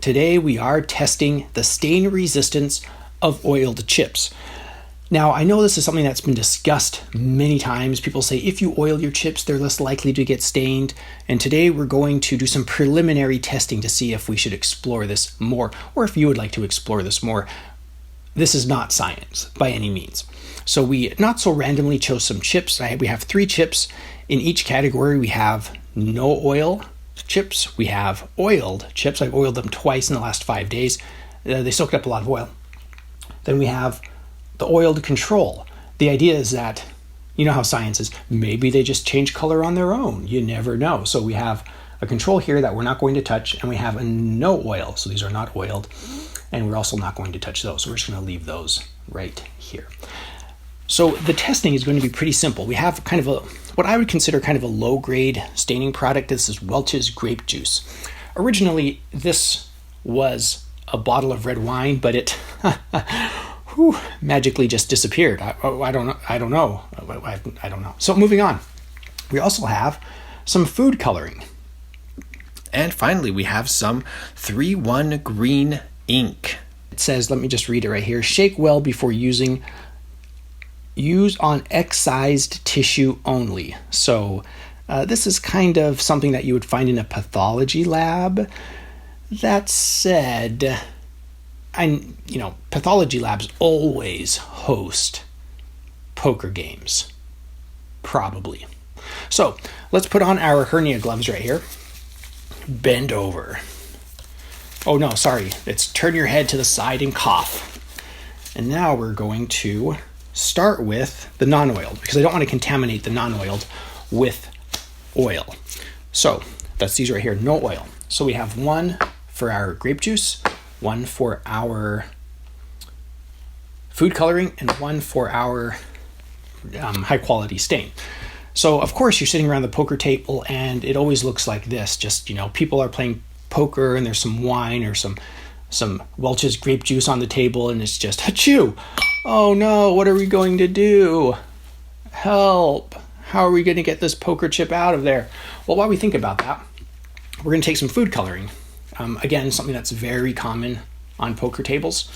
Today we are testing the stain resistance of oiled chips. Now, I know this is something that's been discussed many times. People say if you oil your chips, they're less likely to get stained. And today we're going to do some preliminary testing to see if we should explore this more, or if you would like to explore this more. This is not science by any means. So we not so randomly chose some chips. We have 3 chips. In each category, we have no oil chips. We have oiled chips. I've oiled them twice in the last 5 days. They soaked up a lot of oil. Then we have the oiled control. The idea is that, you know how science is, maybe they just change color on their own. You never know. So we have a control here that we're not going to touch, and we have a no oil. So these are not oiled, and we're also not going to touch those. So we're just going to leave those right here. So the testing is going to be pretty simple. We have kind of what I would consider kind of a low-grade staining product. This is Welch's grape juice. Originally, this was a bottle of red wine, but it magically just disappeared. I don't know. So moving on, we also have some food coloring. And finally, we have some 3-1 green ink. It says, let me just read it right here. Shake well before using. Use on excised tissue only. So this is kind of something that you would find in a pathology lab. That said, pathology labs always host poker games. Probably. So let's put on our hernia gloves right here. Bend over. Oh no, sorry. It's turn your head to the side and cough. And now we're going to start with the non-oiled, because I don't want to contaminate the non-oiled with oil. So that's these right here, no oil. So we have 1 for our grape juice, 1 for our food coloring, and 1 for our high quality stain. So of course you're sitting around the poker table and it always looks like this. Just, people are playing poker and there's some wine or some Welch's grape juice on the table, and it's just achoo. Oh no, what are we going to do? Help. How are we going to get this poker chip out of there? Well, while we think about that, we're going to take some food coloring. Again, something that's very common on poker tables.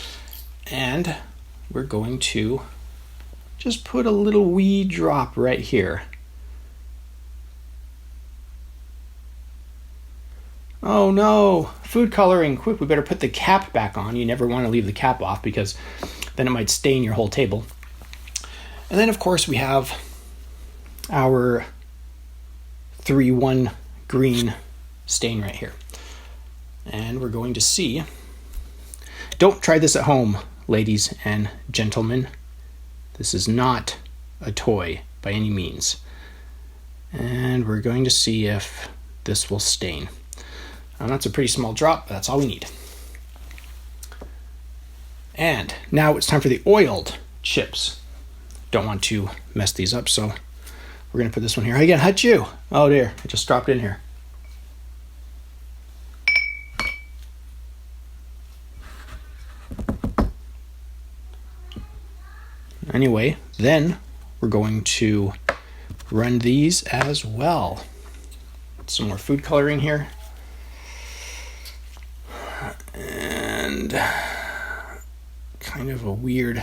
And we're going to just put a little wee drop right here. Oh no, food coloring, quick, we better put the cap back on. You never want to leave the cap off because then it might stain your whole table. And then of course we have our 3-1 green stain right here. And we're going to see. Don't try this at home, ladies and gentlemen. This is not a toy by any means. And we're going to see if this will stain. That's a pretty small drop, but that's all we need. And now it's time for the oiled chips. Don't want to mess these up, so we're going to put this one here. Again, achoo! Oh dear, it just dropped in here. Anyway, then we're going to run these as well. Some more food coloring here. And kind of a weird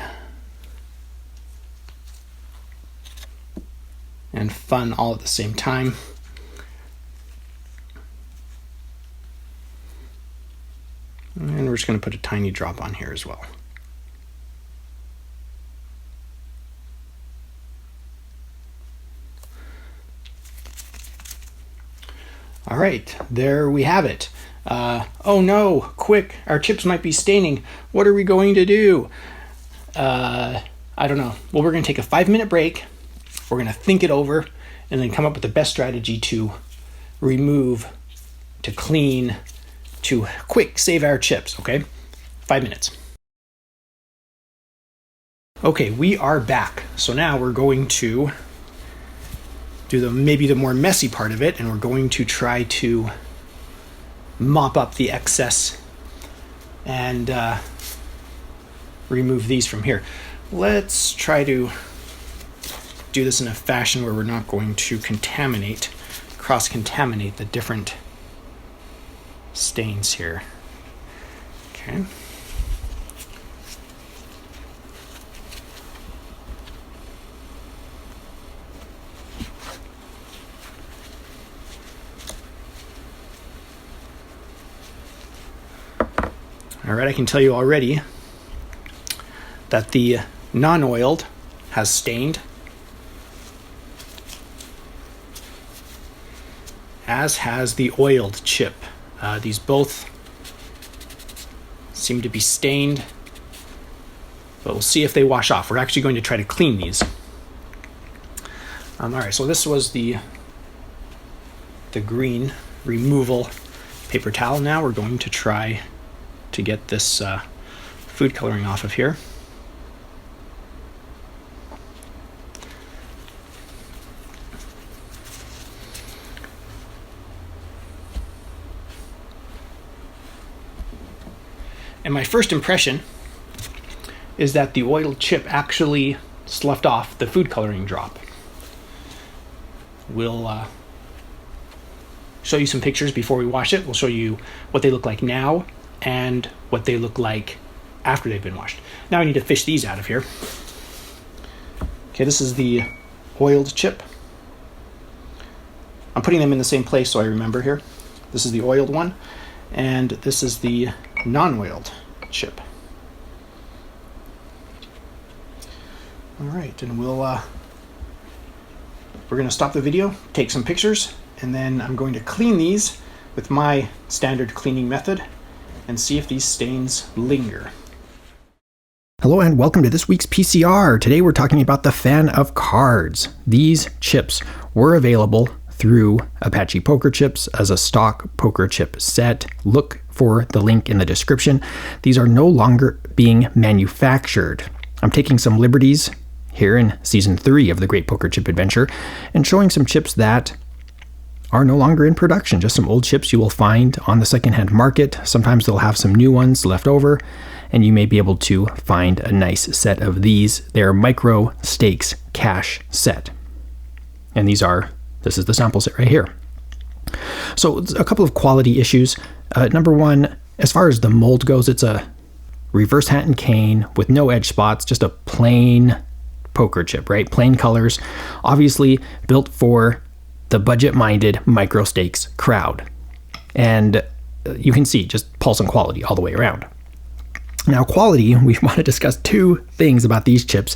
and fun all at the same time. And we're just going to put a tiny drop on here as well. All right, there we have it. Oh no, quick, our chips might be staining. What are we going to do? I don't know. Well, we're going to take a 5-minute break. We're going to think it over and then come up with the best strategy to remove, to clean, to quick save our chips, okay? 5 minutes. Okay, we are back. So now we're going to do maybe the more messy part of it, and we're going to try to mop up the excess and remove these from here. Let's try to do this in a fashion where we're not going to cross-contaminate the different stains here. Okay. All right, I can tell you already that the non-oiled has stained, as has the oiled chip. These both seem to be stained, but we'll see if they wash off. We're actually going to try to clean these. All right, so this was the green removal paper towel. Now we're going to try to get this food coloring off of here. And my first impression is that the oiled chip actually sloughed off the food coloring drop. We'll show you some pictures before we wash it. We'll show you what they look like now and what they look like after they've been washed. Now I need to fish these out of here. Okay, this is the oiled chip. I'm putting them in the same place so I remember here. This is the oiled one, and this is the non-oiled chip. All right, and we're going to stop the video, take some pictures, and then I'm going to clean these with my standard cleaning method and see if these stains linger. Hello and welcome to this week's PCR. Today we're talking about the fan of cards. These chips were available through Apache Poker Chips as a stock poker chip set. Look for the link in the description. These are no longer being manufactured. I'm taking some liberties here in Season 3 of the Great Poker Chip Adventure and showing some chips that are no longer in production, just some old chips you will find on the secondhand market. Sometimes they'll have some new ones left over, and you may be able to find a nice set of these. They're micro stakes cash set. And this is the sample set right here. So a couple of quality issues. Number one, as far as the mold goes, it's a reverse hat and cane with no edge spots, just a plain poker chip, right? Plain colors, obviously built for the budget-minded micro stakes crowd. And you can see just pulse and quality all the way around. Now, quality, we want to discuss two things about these chips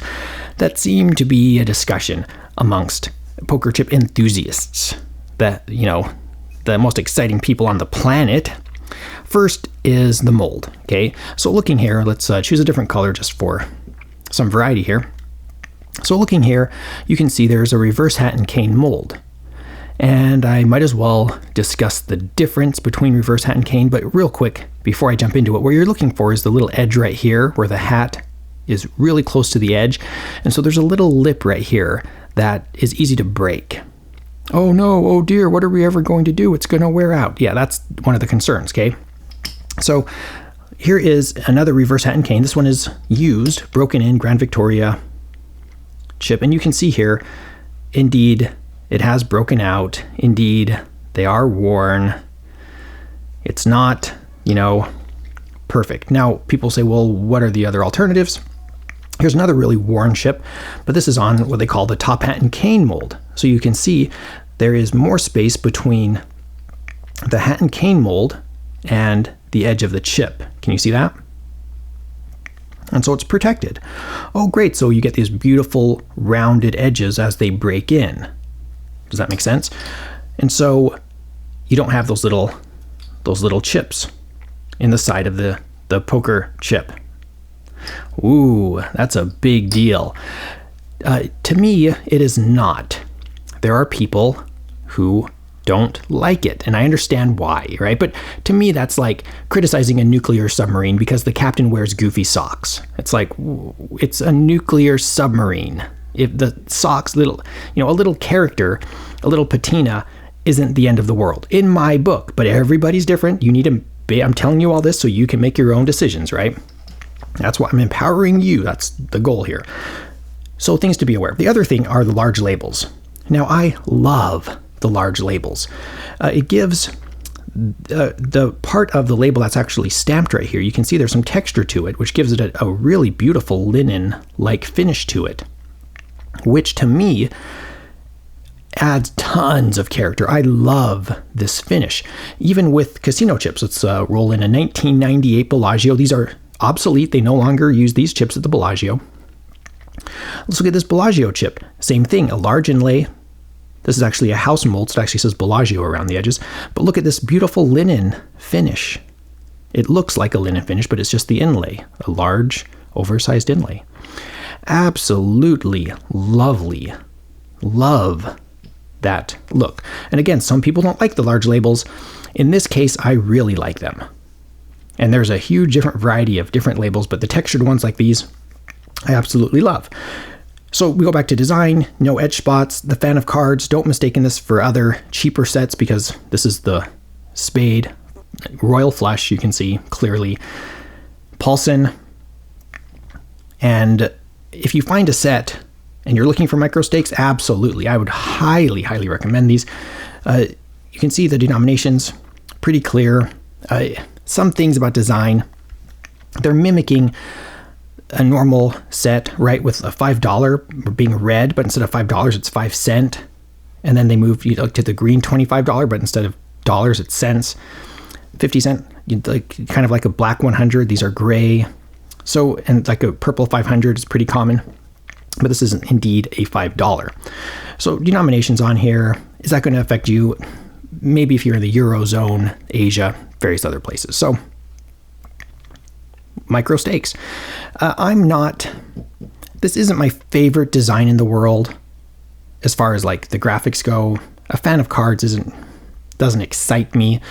that seem to be a discussion amongst poker chip enthusiasts, that, the most exciting people on the planet. First is the mold, okay? So looking here, let's choose a different color just for some variety here. So looking here, you can see there's a reverse hat and cane mold. And I might as well discuss the difference between reverse hat and cane, but real quick, before I jump into it, what you're looking for is the little edge right here where the hat is really close to the edge. And so there's a little lip right here that is easy to break. Oh no, oh dear, what are we ever going to do? It's going to wear out. Yeah, that's one of the concerns, okay? So here is another reverse hat and cane. This one is used, broken in Grand Victoria chip. And you can see here, indeed, it has broken out. Indeed, they are worn. It's not, perfect. Now, people say, well, what are the other alternatives? Here's another really worn chip, but this is on what they call the top hat and cane mold. So you can see there is more space between the hat and cane mold and the edge of the chip. Can you see that? And so it's protected. Oh, great. So you get these beautiful rounded edges as they break in. Does that make sense? And so you don't have those little chips in the side of the poker chip. Ooh, that's a big deal. To me, it is not. There are people who don't like it, and I understand why, right? But to me, that's like criticizing a nuclear submarine because the captain wears goofy socks. It's like, it's a nuclear submarine. If the socks, a little character, a little patina isn't the end of the world in my book, but everybody's different. You need to, I'm telling you all this so you can make your own decisions, right? That's why I'm empowering you. That's the goal here. So things to be aware of. The other thing are the large labels. Now, I love the large labels. It gives the part of the label that's actually stamped right here, you can see there's some texture to it, which gives it a really beautiful linen-like finish to it, which to me adds tons of character. I love this finish. Even with casino chips, let's roll in a 1998 Bellagio. These are obsolete. They no longer use these chips at the Bellagio. Let's look at this Bellagio chip. Same thing, a large inlay. This is actually a house mold, so it actually says Bellagio around the edges. But look at this beautiful linen finish. It looks like a linen finish, but it's just the inlay, a large, oversized inlay. Absolutely lovely. Love that look. And again, some people don't like the large labels. In this case, I really like them. And there's a huge different variety of different labels, but the textured ones like these, I absolutely love. So we go back to design, no edge spots, the fan of cards. Don't mistake this for other cheaper sets, because this is the spade, royal flush, you can see clearly. Paulson. And if you find a set and you're looking for micro stakes, absolutely. I would highly, highly recommend these. You can see the denominations, pretty clear. Some things about design, they're mimicking a normal set, right, with a $5 being red, but instead of $5, it's 5 cents. And then they move to the green $25, but instead of dollars, it's cents. 50 cent, kind of like a black 100. These are gray. So, and like a purple 500 is pretty common, but this is indeed a $5. So denominations on here, is that going to affect you? Maybe if you're in the Eurozone, Asia, various other places. So micro stakes. This isn't my favorite design in the world as far as like the graphics go. A fan of cards doesn't excite me,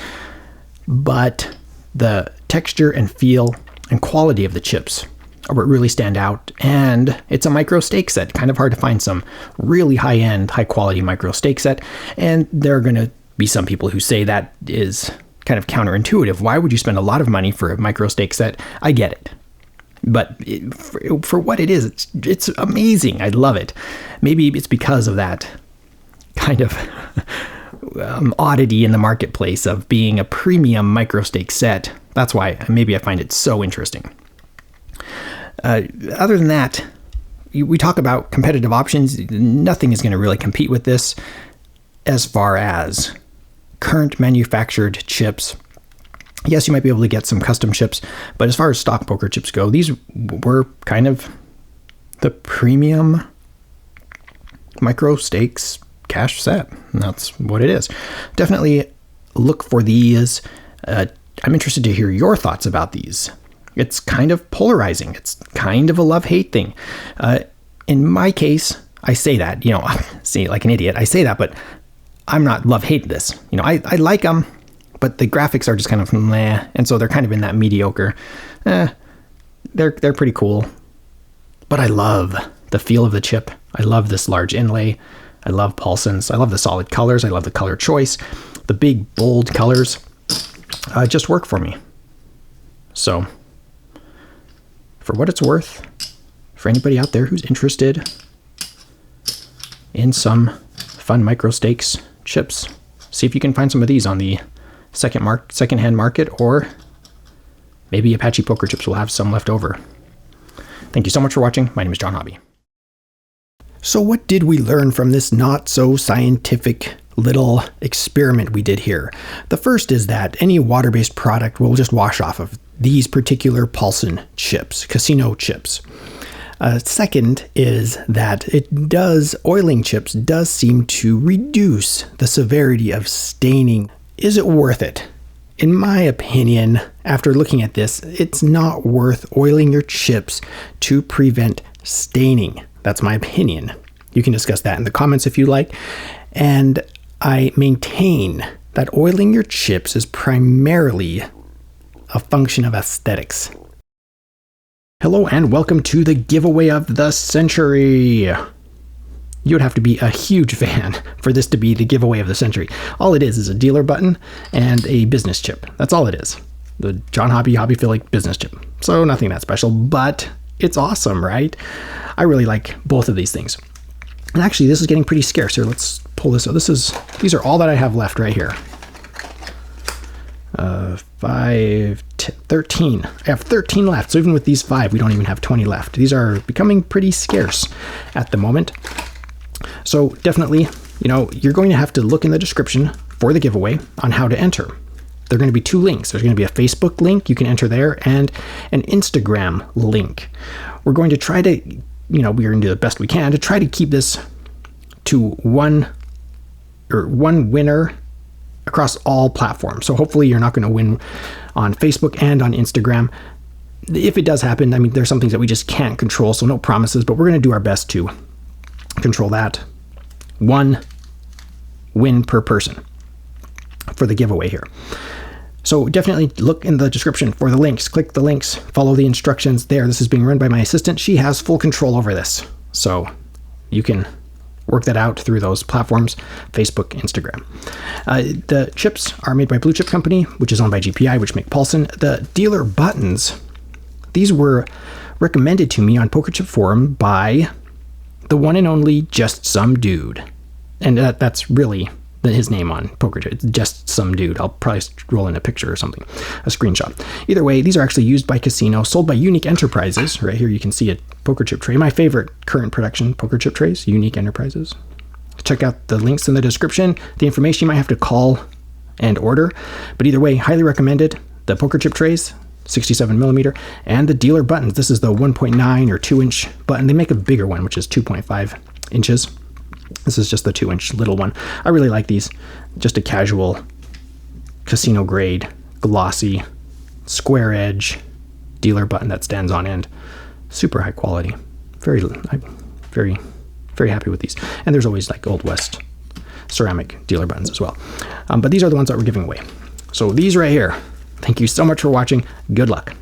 but the texture and feel and quality of the chips are what really stand out. And it's a micro stake set. Kind of hard to find some really high-end, high-quality micro stake set. And there are going to be some people who say that is kind of counterintuitive. Why would you spend a lot of money for a micro stake set? I get it. But for what it is, it's amazing. I love it. Maybe it's because of that kind of oddity in the marketplace of being a premium micro stake set. That's why maybe I find it so interesting. Other than that, we talk about competitive options. Nothing is going to really compete with this as far as current manufactured chips. Yes, you might be able to get some custom chips, but as far as stock poker chips go, these were kind of the premium micro stakes cash set. And that's what it is. Definitely look for these. I'm interested to hear your thoughts about these. It's kind of polarizing. It's kind of a love-hate thing. In my case, I say that, see, like an idiot, I say that, but I'm not love-hate this. I like them, but the graphics are just kind of meh, and so they're kind of in that mediocre. They're pretty cool, but I love the feel of the chip. I love this large inlay. I love Paulson's. I love the solid colors. I love the color choice. The big, bold colors just work for me. So, for what it's worth, for anybody out there who's interested in some fun micro stakes chips, see if you can find some of these on the secondhand market, or maybe Apache Poker Chips will have some left over. Thank you so much for watching. My name is John Hobby. So what did we learn from this not so scientific little experiment we did here? The first is that any water-based product will just wash off of these particular Paulson chips, casino chips. Second is that oiling chips does seem to reduce the severity of staining. Is it worth it? In my opinion, after looking at this, it's not worth oiling your chips to prevent staining. That's my opinion. You can discuss that in the comments if you like. And I maintain that oiling your chips is primarily a function of aesthetics. Hello and welcome to the giveaway of the century. You would have to be a huge fan for this to be the giveaway of the century. All it is a dealer button and a business chip. That's all it is. The John Hobby Hobbyphilic business chip. So nothing that special, but it's awesome, right? I really like both of these things. And actually, this is getting pretty scarce here. Let's pull this out. These are all that I have left right here. 13. I have 13 left. So even with these 5, we don't even have 20 left. These are becoming pretty scarce at the moment. So definitely, you're going to have to look in the description for the giveaway on how to enter. There are going to be 2 links. There's going to be a Facebook link you can enter there and an Instagram link. We're going to try to, we're going to do the best we can to try to keep this to one winner across all platforms. So hopefully you're not going to win on Facebook and on Instagram. If it does happen, there's some things that we just can't control, so no promises, but we're going to do our best to control that. 1 win per person for the giveaway here. So definitely look in the description for the links. Click the links, follow the instructions there. This is being run by my assistant. She has full control over this. So you can work that out through those platforms, Facebook, Instagram. The chips are made by Blue Chip Company, which is owned by GPI, which make Paulson. The dealer buttons, these were recommended to me on Poker Chip Forum by the one and only Just Some Dude. And that's really his name on Poker Chip. It's Just Some Dude. I'll probably roll in a picture or something, a screenshot. Either way, these are actually used by Casino, sold by Unique Enterprises. Right here you can see a poker chip tray. My favorite current production poker chip trays, Unique Enterprises. Check out the links in the description. The information you might have to call and order. But either way, highly recommended. The poker chip trays, 67mm, and the dealer buttons. This is the 1.9 or 2-inch button. They make a bigger one, which is 2.5 inches. This is just the 2-inch little one. I really like these. Just a casual casino grade, glossy, square edge dealer button that stands on end. Super high quality. Very, very happy with these. And there's always like Old West ceramic dealer buttons as well. But these are the ones that we're giving away. So these right here. Thank you so much for watching. Good luck.